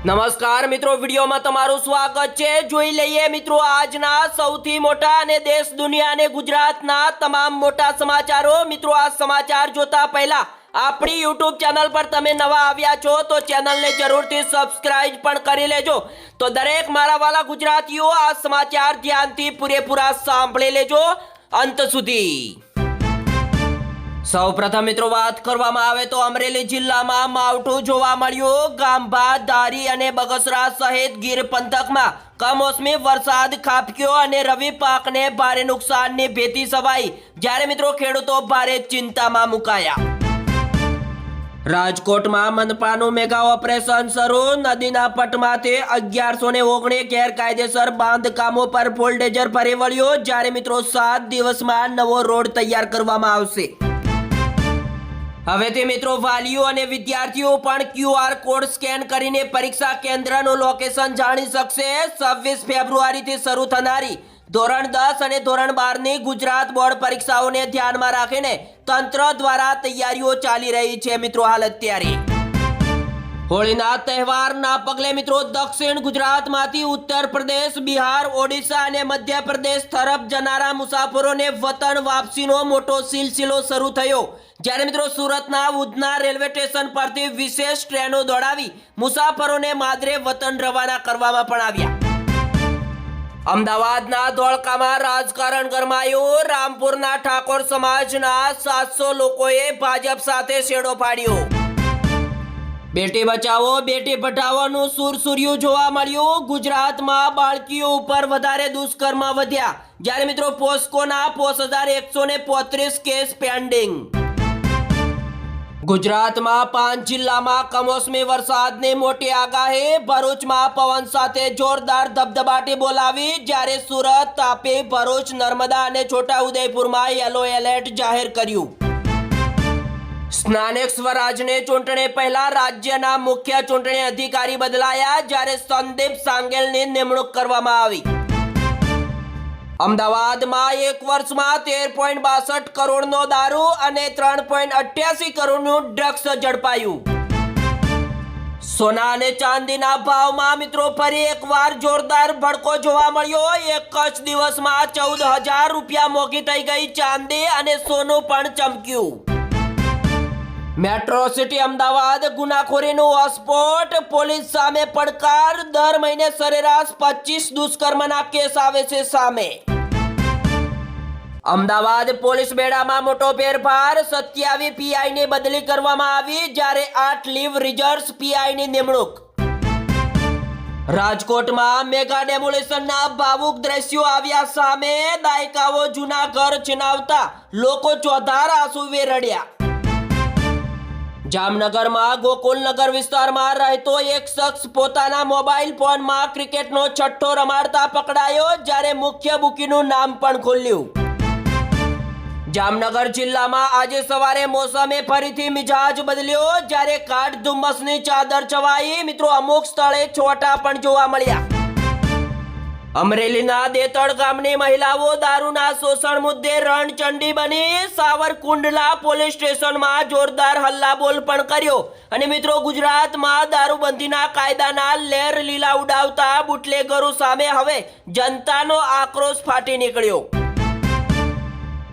નમસ્કાર મિત્રો, વિડીયોમાં તમારું સ્વાગત છે। જોઈ લઈએ મિત્રો આજના સૌથી મોટા અને દેશ દુનિયા અને ગુજરાતના તમામ મોટા સમાચારો। મિત્રો આ સમાચાર જોતા પહેલા આપણી YouTube ચેનલ પર તમે નવા આવ્યા છો તો ચેનલને જરૂરથી સબસ્ક્રાઇબ પણ કરી લેજો। તો દરેક મારા વાલા ગુજરાતીઓ આ સમાચાર ધ્યાનથી પૂરેપૂરા સાંભળી લેજો અંત સુધી। સૌપ્રથમ મિત્રો વાત કરવામાં આવે તો અમરેલી જિલ્લામાં માવઠું જોવા મળ્યું। ગાંભા, ધારી અને બગસરા સહિત ગીર પંથકમાં કમોસમી વરસાદ ખાબક્યો અને રવિ પાકને ભારે નુકસાનની ભીતિ સવાઈ, જ્યારે મિત્રો ખેડૂતો ભારે ચિંતામાં મુકાયા। રાજકોટમાં મનપાનું મેગા ઓપરેશન શરૂ। નદીના પટમાંથી 1119 ગેરકાયદેસર બાંધકામો પર ફોલ્ડેજર ફરી વળ્યો, જ્યારે મિત્રો 7 દિવસમાં નવો રોડ તૈયાર કરવામાં આવશે। હવેથી મિત્રો વાલીઓ અને વિદ્યાર્થીઓ પણ QR કોડ સ્કેન કરીને પરીક્ષા કેન્દ્રનું લોકેશન જાણી શકશે। 26 ફેબ્રુઆરીથી શરૂ થનારી ધોરણ 10 અને ધોરણ 12ની ગુજરાત બોર્ડ પરીક્ષાઓને ધ્યાનમાં રાખીને તંત્ર દ્વારા તૈયારીઓ ચાલી રહી છે। મિત્રો હાલ અત્યારે હોળીના તહેવારના પગલે મિત્રો દક્ષિણ ગુજરાતમાંથી ઉત્તર પ્રદેશ, બિહાર, ઓડિશા અને મધ્યપ્રદેશ તરફ જનારા મુસાફરોને વતન વાપસીનો મોટો સિલસિલો શરૂ થયો, જ્યારે મિત્રો સુરતના ઉધના રેલવે સ્ટેશન પરથી વિશેષ ટ્રેનો દોડાવી મુસાફરોને માદરે વતન રવાના કરવામાં પણ આવ્યા। અમદાવાદના ધોળકામાં રાજકારણ ગરમાયું। રામપુરના ઠાકોર સમાજના 700 લોકોએ ભાજપ સાથે છેડો પાડ્યો। બેટી બચાવો બેટી પઢાઓનું સુરસુર્યું જોવા મળ્યું। ગુજરાતમાં બાળકીઓ ઉપર વધારે દુષ્કર્મ વધ્યા, જ્યારે મિત્રો પોસ્કોના 5135 કેસ પેન્ડિંગ। ગુજરાતમાં 5 જિલ્લામાં કમોસમી વરસાદની મોટી આગાહી। ભરૂચમાં પવન સાથે જોરદાર ધબધબાટી બોલાવી, જ્યારે સુરત, તાપી, ભરૂચ, નર્મદા અને છોટાઉદેપુરમાં યલો એલર્ટ જાહેર કર્યું। સ્થાનિક સ્વરાજની ચૂંટણી પહેલા રાજ્યના મુખ્ય ચૂંટણી અધિકારી બદલાયા, જ્યારે સંદીપ સાંગેલની નિમણૂક કરવામાં આવી। અમદાવાદમાં એક વર્ષમાં 13.62 કરોડનો દારૂ અને 3.88 કરોડનું ડ્રગ્સ ઝડપાયું। સોના અને ચાંદીના ભાવમાં મિત્રો ફરી એકવાર જોરદાર ભડકો જોવા મળ્યો। એક જ દિવસમાં 14,000 રૂપિયા મોંઘી થઈ ગઈ ચાંદી અને સોનું પણ ચમક્યું। મેટ્રો સિટી અમદાવાદ ગુનાખોરીનું હોટસ્પોટ। પોલીસ સામે પડકાર। દર મહિને સરેરાશ 25 દુષ્કર્મના કેસ આવે છે સામે। અમદાવાદ પોલીસ બેડામાં મોટો ફેરફાર। 27 પીઆઈની બદલી કરવામાં આવી, જ્યારે 8 લીવ રિઝર્વ પીઆઈની નિમણૂક। રાજકોટમાં મેગા ડેમોલિશનના ભાવુક દ્રશ્યો આવ્યા સામે। દાયકાઓ જૂના ઘર છીનવતા લોકો ચોધાર આંસુએ રડ્યા। જામનગરમાં ગોકુલનગર વિસ્તારમાં રહેતો એક શખ્સ પોતાના મોબાઈલ ફોનમાં ક્રિકેટનો છઠ્ઠો રમાડતા પકડાયો, જ્યારે મુખ્ય બુકીનું નામ પણ ખુલ્યું। જામનગર જિલ્લામાં આજે સવારે મોસમે ફરીથી મિજાજ બદલ્યો, જ્યારે કાઠ ધુમ્મસની ચાદર છવાઈ। મિત્રો અમુક સ્થળે છોટા પણ જોવા મળ્યા। અમરેલીના દેતળ ગામની મહિલાઓ દારૂના શોષણ મુદ્દે રણચંડી બની। સાવરકુંડલા પોલીસ સ્ટેશનમાં જોરદાર હલ્લાબોલ પણ કર્યો અને મિત્રો ગુજરાતમાં દારૂબંધીના કાયદાના લેર લીલા ઉડાવતા બુટલેગરો સામે હવે જનતાનો આક્રોશ ફાટી નીકળ્યો।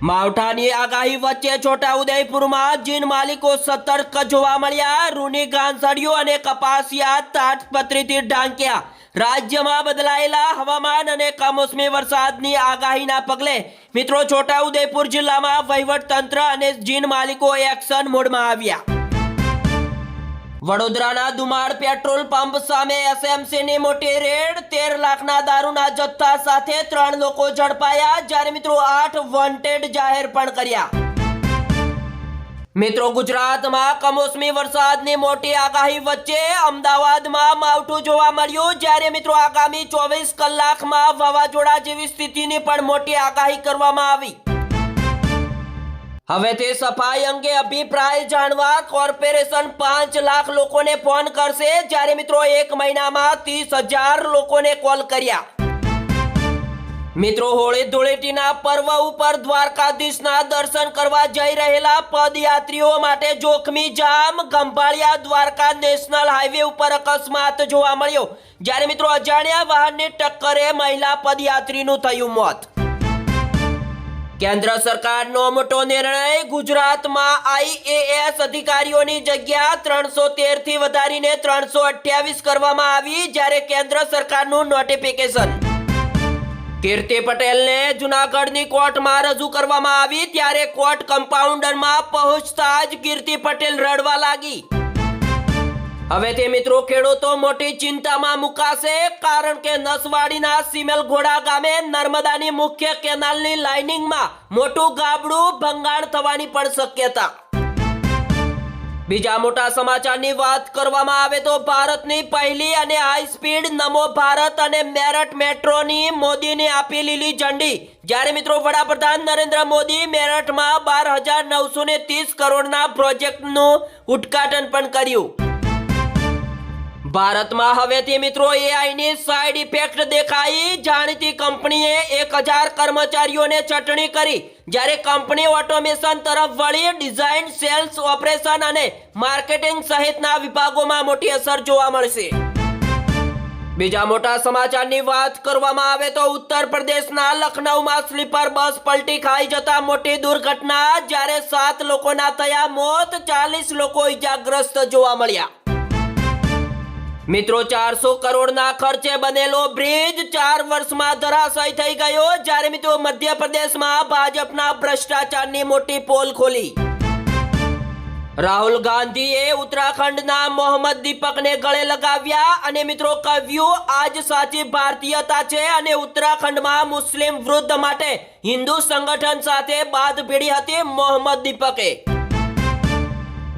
માવઠાની આગાહી વચ્ચે છોટાઉદેપુરમાં જીન માલિકો સતર્ક જોવા મળ્યા। રૂની ઘાસડીઓ અને કપાસિયા તાટપત્રીથી ઢાંક્યા। રાજ્યમાં બદલાયેલા હવામાન અને કમોસમી વરસાદની આગાહીના પગલે મિત્રો છોટાઉદેપુર જિલ્લામાં વહીવટતંત્ર અને જીન માલિકો એક્શન મોડમાં આવ્યા। વડોદરાના દુમાળ પેટ્રોલ પંપ સામે એસએમસીની મોટી રેડ। 13 લાખના દારૂના જથ્થા સાથે 3 લોકો ઝડપાયા, જ્યારે મિત્રો 8 વોન્ટેડ જાહેર પણ કર્યા। મિત્રો ગુજરાતમાં કમોસમી વરસાદની મોટી આગાહી વચ્ચે અમદાવાદમાં માવઠું જોવા મળ્યું, જ્યારે મિત્રો આગામી 24 કલાકમાં વાવાઝોડા જેવી સ્થિતિની પણ મોટી આગાહી કરવામાં આવી। હવે તે સફાઈ અંગે અભિપ્રાય જાણવા કોર્પોરેશન 5 લાખ લોકોને ફોન કરશે, જ્યારે મિત્રો 1 મહિનામાં 30,000 લોકોને કોલ કર્યા। મિત્રો હોળી ધૂળેટીના પર્વ ઉપર દ્વારકાધીશના દર્શન કરવા જઈ રહેલા પદયાત્રીઓ માટે જોખમી જામ. ખંભાળિયા દ્વારકા નેશનલ હાઈવે ઉપર અકસ્માત જોવા મળ્યો, જ્યારે મિત્રો અજાણ્યા વાહનની ટક્કરે મહિલા પદયાત્રીનું થયું મોત. કેન્દ્ર સરકારનો મોટો નિર્ણય. ગુજરાતમાં IAS અધિકારીઓની જગ્યા 313 થી વધારીને 328 કરવામાં આવી, જ્યારે કેન્દ્ર સરકારનું નોટિફિકેશન. કીર્તિ પટેલને જૂનાગઢની કોર્ટમાં રજૂ કરવામાં આવી, ત્યારે કોર્ટ કમ્પાઉન્ડરમાં પહોંચતા જ કીર્તિ પટેલ રડવા લાગી. હવે તે મિત્રો ખેડૂતો મોટી ચિંતામાં મુકાશે, કારણ કે નસવાડીના સિમેલઘોડા ગામે નર્મદાની મુખ્ય કેનાલની લાઇનિંગમાં મોટું ગાબડું ભંગાણ થવાની પણ શક્યતા. બીજા મોટા સમાચારની વાત કરવામાં આવે તો ભારતની પહેલી અને હાઈ સ્પીડ નમો ભારત અને મેરઠ મેટ્રોની મોદીને આપી લીલી ઝંડી, જ્યારે મિત્રો વડાપ્રધાન નરેન્દ્ર મોદી મેરઠમાં 12,930 કરોડના પ્રોજેક્ટનું ઉદ્ઘાટન પણ કર્યું. ભારતમાં હવેથી મિત્રો AIની સાઇડ ઇફેક્ટ દેખાઈ. જાણીતી કંપનીએ 1000 કર્મચારીઓને છટણી કરી, જ્યારે કંપની ઓટોમેશન તરફ વળી ડિઝાઇન, સેલ્સ, ઓપરેશન અને માર્કેટિંગ સહિતના વિભાગોમાં મોટી અસર જોવા મળશે. બીજા મોટા સમાચારની વાત કરવામાં આવે તો ઉત્તર પ્રદેશના લખનૌમાં સ્લીપર બસ પલટી ખાઈ જતા મોટી દુર્ઘટના, જ્યારે 7 લોકોના થયા મોત, 40 લોકો ઇજાગ્રસ્ત જોવા મળ્યા. મિત્રો 400 કરોડના ખર્ચે બનેલો બ્રિજ 4 વર્ષમાં ધરાશાયી થઈ ગયો, જ્યારે મિત્રો મધ્યપ્રદેશમાં ભાજપના ભ્રષ્ટાચારની મોટી પોલ ખોલી. રાહુલ ગાંધીએ ઉત્તરાખંડના મોહમ્મદ દીપકને ગળે લગાવ્યા અને મિત્રો કહ્યું આજ સાચી ભારતીયતા છે, અને ઉત્તરાખંડમાં મુસ્લિમ વૃદ્ધ માટે હિન્દુ સંગઠન સાથે બાંધભેડી હતી મોહમ્મદ દીપકે.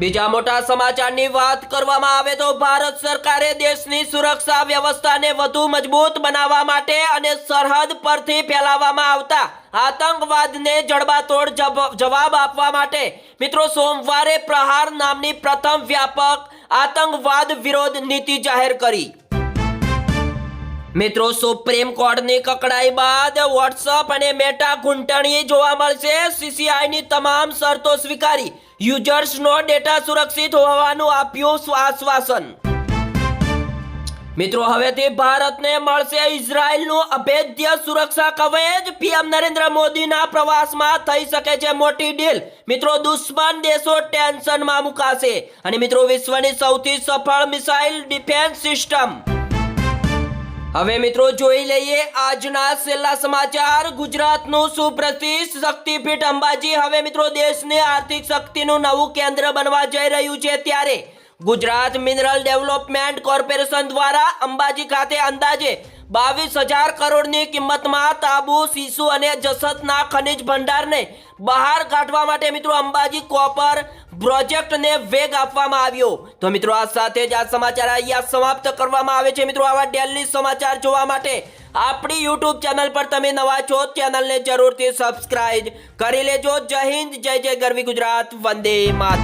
બીજા મોટા સમાચારની વાત કરવામાં આવે તો ભારત સરકારે દેશની સુરક્ષા વ્યવસ્થાને વધુ મજબૂત બનાવવા માટે અને સરહદ પરથી ફેલાવવામાં આવતા આતંકવાદને જડબાતોડ જવાબ આપવા માટે મિત્રો સોમવારે પ્રહાર નામની પ્રથમ વ્યાપક આતંકવાદ વિરોધ નીતિ જાહેર કરી. મિત્રો સુપ્રીમ કોર્ટની કકડાઈ બાદ વોટ્સઅપ અને મેટા ઘૂંટણી જોવા મળશે. CCIની તમામ શરતો સ્વીકારી, યુઝર્સનો ડેટા સુરક્ષિત હોવાનું આપ્યું આશ્વાસન. મિત્રો હવેથી ભારતને મળશે ઇઝરાયલનું અભેદ્ય સુરક્ષા કવચ. PM નરેન્દ્ર મોદીના પ્રવાસમાં થઈ શકે છે મોટી ડીલ. મિત્રો દુશ્મન દેશો ટેન્શનમાં મુકાશે, અને મિત્રો વિશ્વની સૌથી સફળ મિસાઇલ ડિફેન્સ સિસ્ટમ. હવે મિત્રો જોઈ લઈએ આજના છેલ્લા સમાચાર. ગુજરાતનું સુપ્રતિષ્ઠિત શક્તિપીઠ અંબાજી હવે મિત્રો દેશની આર્થિક શક્તિનું નવું કેન્દ્ર બનવા જઈ રહ્યું છે, ત્યારે ગુજરાત મિનરલ ડેવલપમેન્ટ કોર્પોરેશન દ્વારા અંબાજી ખાતે અંદાજે 22,000 કરોડની કિંમતમાં તાંબુ, સીસુ અને જસતના ખનિજ ભંડારને બહાર કાઢવા માટે મિત્રો અંબાજી કોપર પ્રોજેક્ટને વેગ આપવામાં આવ્યો. તો મિત્રો આ સાથે જ આ સમાચાર અહીંયા સમાપ્ત કરવામાં આવે છે. મિત્રો આવા ડેલી સમાચાર જોવા માટે આપણી YouTube ચેનલ પર તમે નવા છો, ચેનલને જરૂરથી સબસ્ક્રાઇબ કરી લેજો. જય હિન્દ, જય જય ગરવી ગુજરાત, વંદે માતરમ.